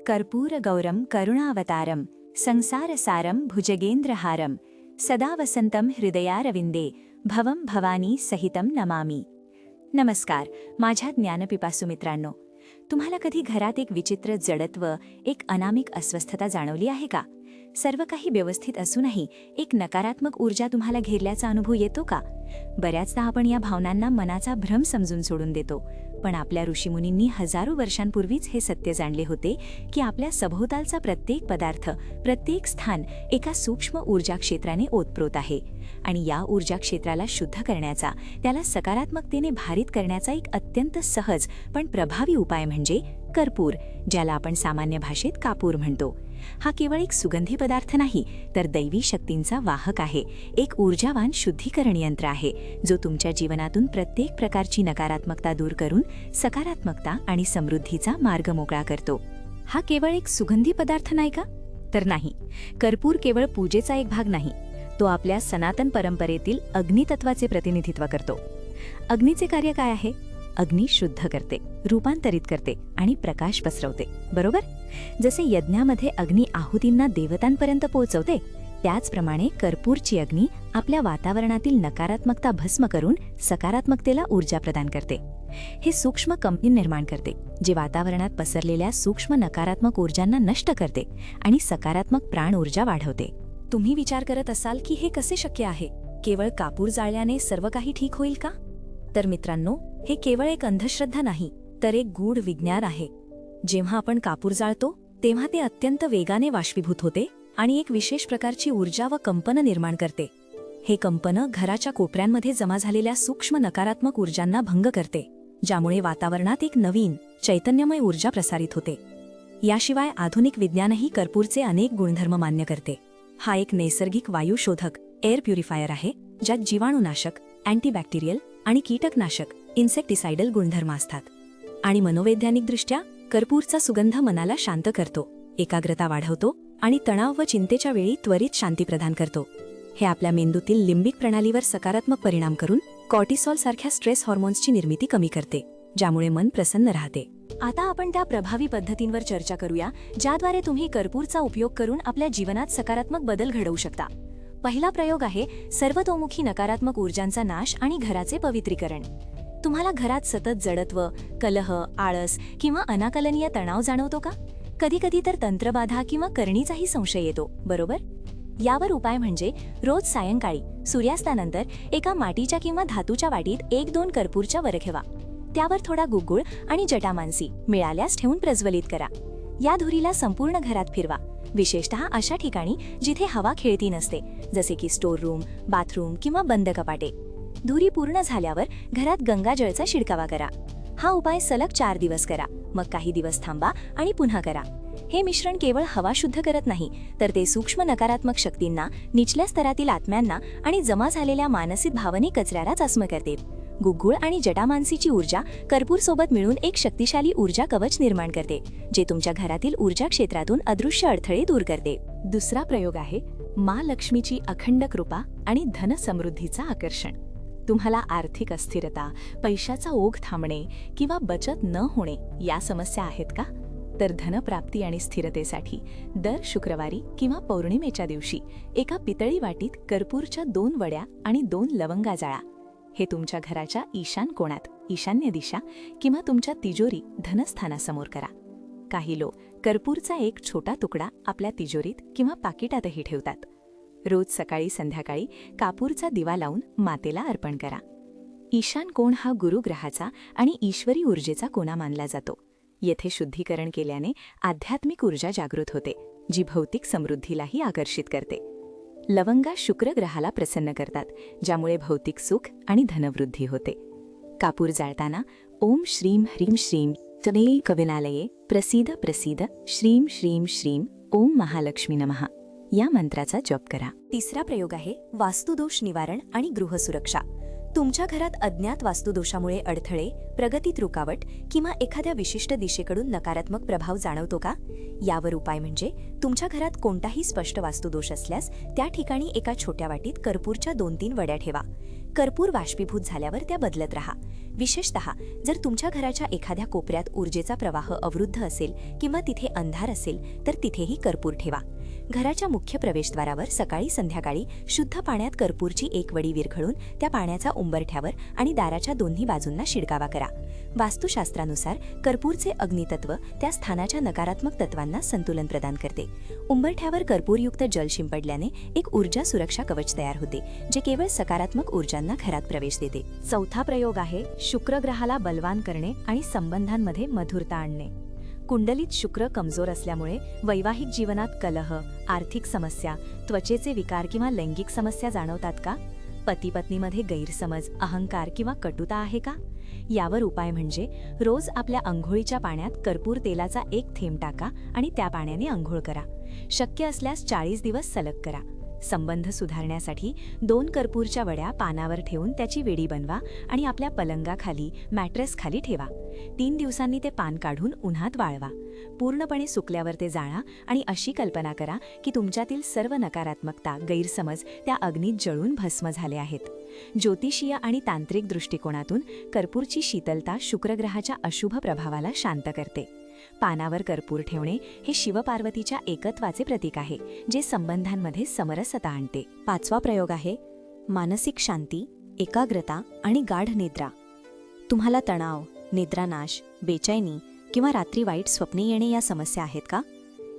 कर्पूरगौरं करुणावतारं संसारसारं भुजगेंद्रहारं सदा वसंतं हृदयारविंदे भवं भवानी सहितं नमामि. नमस्कार माझ्या ज्ञानपिपासू मित्रांनो, तुम्हाला कधी घरात एक विचित्र जडत्व, एक अनामिक अस्वस्थता जाणवली आहे का? सर्व काही व्यवस्थित असूनही एक नकारात्मक ऊर्जा तुम्हाला घेरल्याचा अनुभव येतो का? बऱ्याचदा आपण या भावनांना मनाचा भ्रम समजून सोडून देतो, पण आपल्या ऋषीमुनींनी हजारो वर्षांपूर्वीच हे सत्य जाणले होते की आपल्या सभोवतालचा प्रत्येक पदार्थ, प्रत्येक स्थान एका सूक्ष्म ऊर्जा क्षेत्राने ओतप्रोत आहे आणि या ऊर्जा क्षेत्राला शुद्ध करण्याचा, त्याला सकारात्मकतेने भारित करण्याचा एक अत्यंत सहज पण प्रभावी उपाय म्हणजे कर्पूर, ज्याला आपण सामान्य भाषेत कापूर म्हणतो. हा केवळ एक सुगंधी पदार्थ नाही, तर दैवी शक्तींचा वाहक आहे, एक ऊर्जावान शुद्धीकरण यंत्र आहे, जो तुमच्या जीवनातून प्रत्येक प्रकारची नकारात्मकता दूर करून सकारात्मकता आणि समृद्धीचा मार्ग मोकळा करतो. हा केवळ एक सुगंधी पदार्थ नाही का? तर नाही. कर्पूर केवळ पूजेचा एक भाग नाही, तो आपल्या सनातन परंपरेतील अग्नितत्वाचे प्रतिनिधित्व करतो. अग्नीचे कार्य काय आहे? अग्नी शुद्ध करते, रूपांतरित करते आणि प्रकाश पसरवते, बरोबर? जसे यज्ञामध्ये अग्नी आहुतींना देवतांपर्यंत पोहोचवते, त्याचप्रमाणे कर्पूरची अग्नी आपल्या वातावरणातील नकारात्मकता भस्म करून सकारात्मकतेला ऊर्जा प्रदान करते. हे सूक्ष्म कंपन निर्माण करते, जे वातावरणात पसरलेल्या सूक्ष्म नकारात्मक ऊर्जांना नष्ट करते आणि सकारात्मक प्राण ऊर्जा वाढवते. तुम्ही विचार करत असाल की हे कसे शक्य आहे? केवळ कापूर जाळल्याने सर्व काही ठीक होईल का? तर मित्रांनो, हे केवळ एक अंधश्रद्धा नाही, तर एक गूढ विज्ञान आहे. जेव्हा आपण कापूर जाळतो तेव्हा ते अत्यंत वेगाने वाष्पीभूत होते आणि एक विशेष प्रकारची ऊर्जा व कंपन निर्माण करते. हे कंपन घराच्या कोपऱ्यांमध्ये जमा झालेल्या सूक्ष्म नकारात्मक ऊर्जांना भंग करते, ज्यामुळे वातावरणात एक नवीन चैतन्यमय ऊर्जा प्रसारित होते. याशिवाय आधुनिक विज्ञानही कर्पूरचे अनेक गुणधर्म मान्य करते. हा एक नैसर्गिक वायुशोधक एअर प्युरिफायर आहे, ज्यात जीवाणुनाशक, अँटीबॅक्टेरियल आणि कीटकनाशक इन्सेक्टिसाइडल गुणधर्म असतात. आणि मनोवैज्ञानिकदृष्ट्या कर्पूरचा सुगंध मनाला शांत करतो, एकाग्रता वाढवतो आणि तणाव व चिंतेच्या वेळी त्वरित शांती प्रदान करतो. हे आपल्या मेंदूतील लिंबिक प्रणालीवर सकारात्मक परिणाम करून कॉर्टिसॉल सारख्या स्ट्रेस हॉर्मोन्सची निर्मिती कमी करते, ज्यामुळे मन प्रसन्न राहते. आता आपण त्या प्रभावी पद्धतींवर चर्चा करूया, ज्याद्वारे तुम्ही कर्पूरचा उपयोग करून आपल्या जीवनात सकारात्मक बदल घडवू शकता. पहिला प्रयोग आहे सर्वतोमुखी नकारात्मक ऊर्जांचा नाश आणि घराचे पवित्रीकरण. तुम्हाला घरात सतत जडत्व, कलह, आळस किंवा अनाकलनीय तणाव जाणवतो का? कधी कधी तर तंत्रबाधा किंवा करणीचाही संशय येतो, बरोबर? यावर उपाय म्हणजे रोज सायंकाळी सूर्यास्तानंतर एका मातीच्या किंवा धातूच्या वाटीत 1-2 कर्पूरच्या वर ठेवा. त्यावर थोडा गुगुळ आणि जटामांसी मिळाल्यास ठेवून प्रज्वलित करा. या धुरीला संपूर्ण घरात फिरवा, विशेषतः अशा ठिकाणी जिथे हवा खेळती नसते, जसे की स्टोर रूम, बाथरूम किंवा बंद कपाटे. धुरी पूर्ण झाल्यावर घरात गंगाजळचा शिडकावा करा. हा उपाय सलग 4 दिवस करा, मग काही दिवस थांबा आणि पुन्हा करा. हे मिश्रण केवळ हवा शुद्ध करत नाही, तर ते सूक्ष्म नकारात्मक शक्तींना, निचल्या स्तरातील आत्म्यांना आणि जमा झालेल्या मानसिक भावनिक कचऱ्याला चष्म करते. गुगुळ आणि जटामांसीची ऊर्जा कर्पूर सोबत मिळून एक शक्तिशाली ऊर्जा कवच निर्माण करते, जे तुमच्या घरातील ऊर्जा क्षेत्रातून अदृश्य अडथळे दूर करते. दुसरा प्रयोग आहे महालक्ष्मीची अखंड कृपा आणि धन समृद्धीचा आकर्षण. तुम्हाला आर्थिक अस्थिरता, पैशाचा ओघ थांबणे किंवा बचत न होणे या समस्या आहेत का? तर धनप्राप्ती आणि स्थिरतेसाठी दर शुक्रवारी किंवा पौर्णिमेच्या दिवशी एका पितळी वाटीत कर्पूरच्या 2 वड्या आणि 2 लवंगा जाळा. हे तुमच्या घराच्या ईशान कोणात, ईशान्य दिशा किंवा तुमच्या तिजोरी धनस्थानासमोर करा. काही लोक कर्पूरचा एक छोटा तुकडा आपल्या तिजोरीत किंवा पाकिटातही ठेवतात. रोज सकाळी संध्याकाळी कापूरचा दिवा लावून मातेला अर्पण करा. ईशान कोण हा गुरुग्रहाचा आणि ईश्वरी ऊर्जेचा कोना मानला जातो. येथे शुद्धीकरण केल्याने आध्यात्मिक ऊर्जा जागृत होते, जी भौतिक समृद्धीलाही आकर्षित करते. लवंगा शुक्र ग्रहाला प्रसन्न करतात, ज्यामुळे भौतिक सुख आणि धनवृद्धी होते. कापूर जाळताना ओम श्रीम ह्रीम श्रीम तने कविनालये प्रसीद प्रसीद श्रीम श्रीम श्रीम ओम महालक्ष्मी नमः या मंत्राचा जप करा. तिसरा प्रयोग आहे वास्तुदोष निवारण आणि गृहसुरक्षा. तुमच्या घरात अज्ञात वास्तुदोषामुळे अडथळे, प्रगतीत रुकावट किंवा एखाद्या विशिष्ट दिशेकडून नकारात्मक प्रभाव जाणवतो का? यावर उपाय म्हणजे तुमच्या घरात कोणताही स्पष्ट वास्तुदोष असल्यास त्या ठिकाणी एका छोट्या वाटीत कर्पूरच्या 2-3 वड्या ठेवा. कर्पूर बाष्पीभूत झाल्यावर त्या बदलत राहा. विशेषतः जर तुमच्या घराच्या एखाद्या कोपऱ्यात ऊर्जेचा प्रवाह अवरुद्ध असेल किंवा तिथे अंधार असेल तर तिथेही कर्पूर ठेवा. घराच्या मुख्य प्रवेशद्वारावर सकाळी संध्याकाळी शुद्ध पाण्यात कर्पूरची एक वडी विरघळून त्या पाण्याचा उंबरठ्यावर आणि दाराच्या दोन्ही बाजूंना शिडकावा करा. वास्तुशास्त्रानुसार कर्पूरचे अग्नितत्व त्या स्थानाच्या नकारात्मक तत्वांना संतुलन प्रदान करते. उंबरठ्यावर कर्पूरयुक्त जल शिंपडल्याने एक ऊर्जा सुरक्षा कवच तयार होते, जे केवळ सकारात्मक ऊर्जांना घरात प्रवेश देते. चौथा प्रयोग आहे शुक्र ग्रहाला बलवान करणे आणि संबंधांमध्ये मधुरता आणणे. कुंडलीत शुक्र कमजोर असल्यामुळे वैवाहिक जीवनात कलह, आर्थिक समस्या, त्वचेचे विकार किंवा लैंगिक समस्या जाणवतात का? पती पत्नीमध्ये गैरसमज, अहंकार किंवा कटुता आहे का? यावर उपाय म्हणजे रोज आपल्या अंघोळीच्या पाण्यात कर्पूर तेलाचा एक थेंब टाका आणि त्या पाण्याने अंघोळ करा. शक्य असल्यास 40 दिवस सलग करा. संबंध सुधारण्यासाठी 2 कर्पूरच्या वड्या पानावर ठेवून त्याची वेडी बनवा आणि आपल्या पलंगाखाली, मॅट्रेसखाली ठेवा. 3 दिवसांनी ते पान काढून उन्हात वाळवा. पूर्णपणे सुकल्यावर ते जाळा आणि अशी कल्पना करा की तुमच्यातील सर्व नकारात्मकता, गैरसमज त्या अग्नीत जळून भस्म झाले आहेत. ज्योतिषीय आणि तांत्रिक दृष्टिकोनातून कर्पूरची शीतलता शुक्रग्रहाच्या अशुभ प्रभावाला शांत करते. पानावर कर्पूर ठेवणे हे शिवपार्वतीच्या एकत्वाचे प्रतीक आहे, जे संबंधांमध्ये समरसता आणते. 5वा प्रयोग आहे मानसिक शांती, एकाग्रता आणि गाढ निद्रा. तुम्हाला तणाव, निद्रानाश, बेचैनी किंवा रात्री वाईट स्वप्ने येणे या समस्या आहेत का?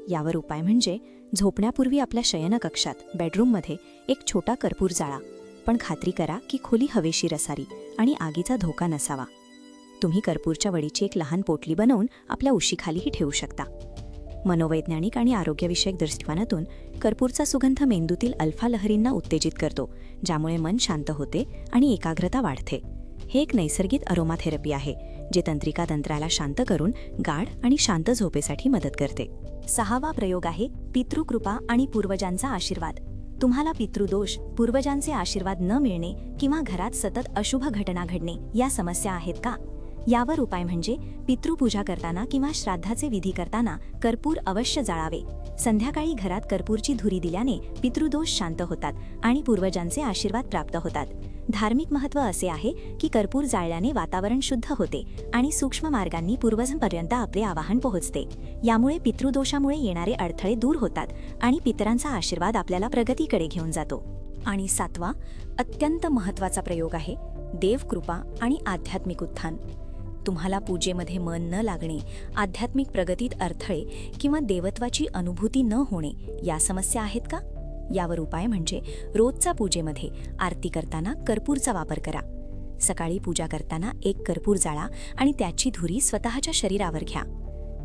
यावर उपाय म्हणजे झोपण्यापूर्वी आपल्या शयनकक्षात बेडरूममध्ये एक छोटा कर्पूर जाळा, पण खात्री करा की खोली हवेशीर असावी आणि आगीचा धोका नसावा. तुम्ही कर्पूरच्या वडीची एक लहान पोटली बनवून आपल्या उशीखालीही ठेवू शकता. मनोवैज्ञानिक आणि आरोग्यविषयक दृष्टिकोनातून कर्पूरचा सुगंध मेंदूतील अल्फा लहरींना उत्तेजित करतो, ज्यामुळे मन शांत होते आणि एकाग्रता वाढते. हे एक नैसर्गिक अरोमा थेरपी आहे, जे तंत्रिका तंत्राला शांत करून गाढ आणि शांत झोपेसाठी मदत करते. 6वा प्रयोग आहे पितृकृपा आणि पूर्वजांचा आशीर्वाद. तुम्हाला पितृदोष, पूर्वजांचे आशीर्वाद न मिळणे किंवा घरात सतत अशुभ घटना घडणे या समस्या आहेत का? यावर उपाय म्हणजे पितृपूजा करताना किंवा श्राद्धाचे विधी करताना कर्पूर अवश्य जाळावे. संध्याकाळी घरात कर्पूरची धुरी दिल्याने पितृदोष शांत होतात आणि पूर्वजांचे आशीर्वाद प्राप्त होतात. धार्मिक महत्त्व असे आहे की कर्पूर जाळल्याने वातावरण शुद्ध होते आणि सूक्ष्म मार्गांनी पूर्वजांपर्यंत आपले आवाहन पोहोचते. यामुळे पितृदोषामुळे येणारे अडथळे दूर होतात आणि पितरांचा आशीर्वाद आपल्याला प्रगतीकडे घेऊन जातो. आणि 7वा अत्यंत महत्त्वाचा प्रयोग आहे देवकृपा आणि आध्यात्मिक उत्थान. तुम्हाला पूजेमध्ये मन न लागणे, आध्यात्मिक प्रगतीत अडथळे किंवा देवत्वाची अनुभूती न होणे या समस्या आहेत का? यावर उपाय म्हणजे रोजच्या पूजेमध्ये आरती करताना कर्पूरचा वापर करा. सकाळी पूजा करताना एक कर्पूर जाळा आणि त्याची धुरी स्वतःच्या शरीरावर घ्या.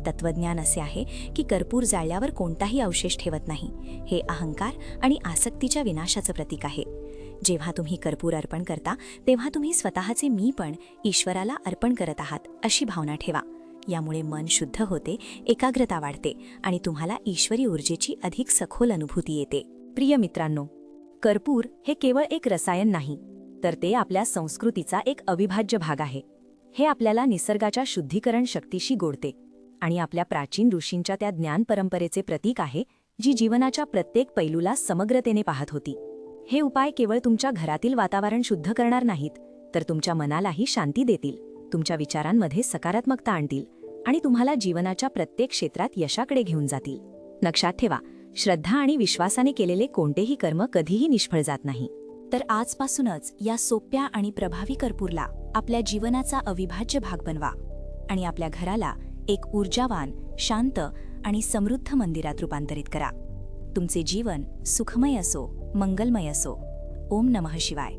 तत्वज्ञान असे आहे की कर्पूर जाळल्यावर कोणताही अवशेष ठेवत नाही. हे अहंकार आणि आसक्तीच्या विनाशाचं प्रतीक आहे. जेव्हा तुम्ही कर्पूर अर्पण करता तेव्हा तुम्ही स्वतःचे मीपण ईश्वराला अर्पण करत आहात अशी भावना ठेवा. यामुळे मन शुद्ध होते, एकाग्रता वाढते आणि तुम्हाला ईश्वरी ऊर्जेची अधिक सखोल अनुभूती येते. प्रिय मित्रांनो, कर्पूर हे केवळ एक रसायन नाही, तर ते आपल्या संस्कृतीचा एक अविभाज्य भाग आहे. हे आपल्याला निसर्गाच्या शुद्धीकरण शक्तीशी जोडते आणि आपल्या प्राचीन ऋषींच्या त्या ज्ञान परंपरेचे प्रतीक आहे, जी जीवनाच्या प्रत्येक पैलूला समग्रतेने पाहत होती. हे उपाय केवळ तुमच्या घरातील वातावरण शुद्ध करणार नाहीत, तर तुमच्या मनालाही शांती देतील, तुमच्या विचारांमध्ये सकारात्मकता आणतील आणि तुम्हाला जीवनाच्या प्रत्येक क्षेत्रात यशाकडे घेऊन जातील. लक्षात ठेवा, श्रद्धा आणि विश्वासाने केलेले कोणतेही कर्म कधीही निष्फळ जात नाही. तर आजपासूनच या सोप्या आणि प्रभावी कर्पूरला आपल्या जीवनाचा अविभाज्य भाग बनवा आणि आपल्या घराला एक ऊर्जावान, शांत आणि समृद्ध मंदिरात रूपांतरित करा. तुमचे जीवन सुखमय असो, मंगलमय असो. ओम नमः शिवाय.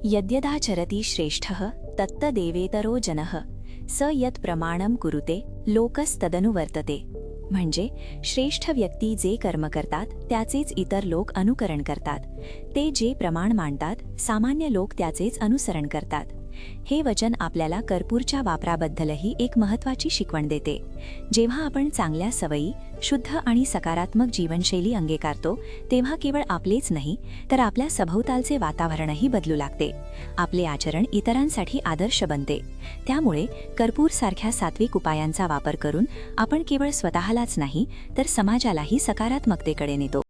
यद्यदा चरति श्रेष्ठः तत्तदेवेतरो जनः स यत् प्रमाणं कुरुते लोकस्तदनुवर्तते. म्हणजे श्रेष्ठ व्यक्ती जे कर्म करतात त्याचेच इतर लोक अनुकरण करतात. ते जे प्रमाण मांडतात सामान्य लोक त्याचेच अनुसरण करतात. हे वचन आपल्याला कर्पूरच्या वापराबद्दलही एक महत्त्वाची शिकवण देते. जेव्हा आपण चांगल्या सवयी, शुद्ध आणि सकारात्मक जीवनशैली अंगीकारतो तेव्हा केवळ आपलेच नाही तर आपल्या सभोवतालचे वातावरणही बदलू लागते. आपले आचरण इतरांसाठी आदर्श बनते. त्यामुळे कर्पूर सारख्या सात्विक उपायांचा वापर करून आपण केवळ स्वतःलाच नाही तर समाजालाही सकारात्मकतेकडे नेतो.